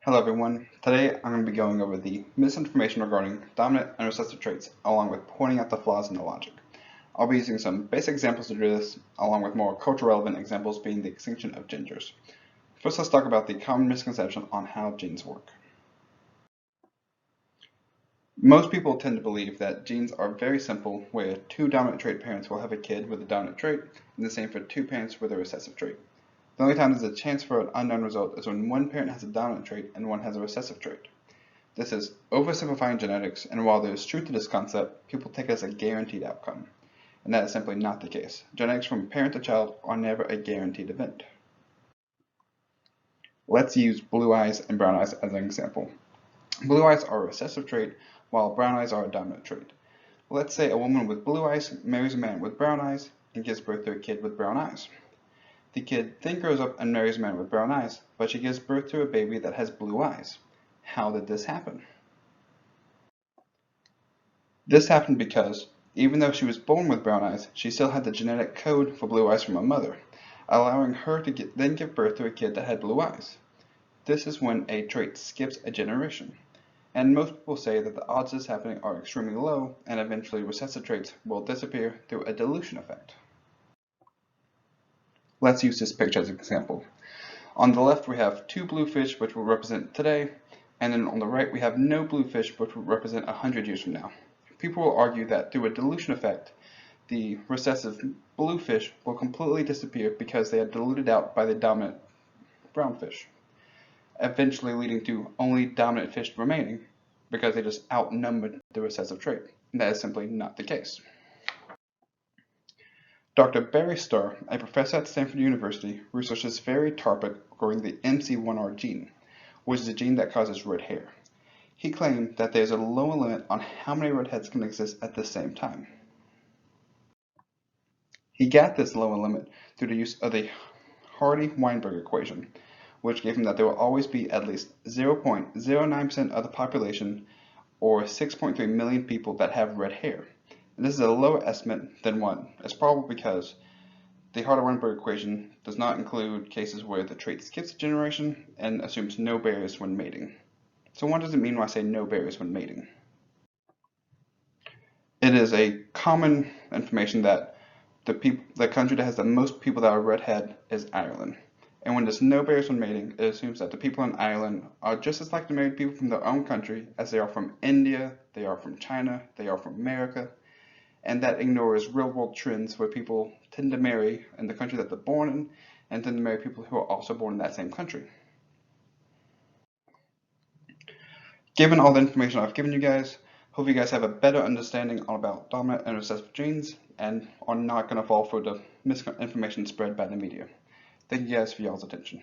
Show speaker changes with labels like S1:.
S1: Hello everyone, today I'm going to be going over the misinformation regarding dominant and recessive traits, along with pointing out the flaws in the logic. I'll be using some basic examples to do this, along with more culture relevant examples being the extinction of gingers. First, let's talk about the common misconception on how genes work. Most people tend to believe that genes are very simple, where two dominant trait parents will have a kid with a dominant trait, and the same for two parents with a recessive trait. The only time there's a chance for an unknown result is when one parent has a dominant trait and one has a recessive trait. This is oversimplifying genetics, and while there is truth to this concept, people take it as a guaranteed outcome. And that is simply not the case. Genetics from parent to child are never a guaranteed event. Let's use blue eyes and brown eyes as an example. Blue eyes are a recessive trait, while brown eyes are a dominant trait. Let's say a woman with blue eyes marries a man with brown eyes and gives birth to a kid with brown eyes. The kid then grows up and marries a man with brown eyes, but she gives birth to a baby that has blue eyes. How did this happen? This happened because, even though she was born with brown eyes, she still had the genetic code for blue eyes from her mother, allowing her to then give birth to a kid that had blue eyes. This is when a trait skips a generation. And most people say that the odds of this happening are extremely low, and eventually recessive traits will disappear through a dilution effect. Let's use this picture as an example. On the left we have two blue fish, which will represent today, and then on the right we have no blue fish, which will represent 100 years from now. People will argue that through a dilution effect, the recessive blue fish will completely disappear because they are diluted out by the dominant brown fish, eventually leading to only dominant fish remaining because they just outnumbered the recessive trait. And that is simply not the case. Dr. Barry Starr, a professor at Stanford University, researched this very topic regarding the MC1R gene, which is a gene that causes red hair. He claimed that there is a lower limit on how many redheads can exist at the same time. He got this lower limit through the use of the Hardy-Weinberg equation, which gave him that there will always be at least 0.09% of the population, or 6.3 million people, that have red hair. And this is a lower estimate than 1. It's probably because the Hardy-Weinberg equation does not include cases where the trait skips a generation and assumes no barriers when mating. So what does it mean when I say no barriers when mating? It is a common information that the country that has the most people that are redhead is Ireland. And when there's no barriers when mating, it assumes that the people in Ireland are just as likely to marry people from their own country as they are from India, they are from China, they are from America. And that ignores real-world trends where people tend to marry in the country that they're born in and tend to marry people who are also born in that same country. Given all the information I've given you guys, hope you guys have a better understanding about dominant and recessive genes and are not going to fall for the misinformation spread by the media. Thank you guys for y'all's attention.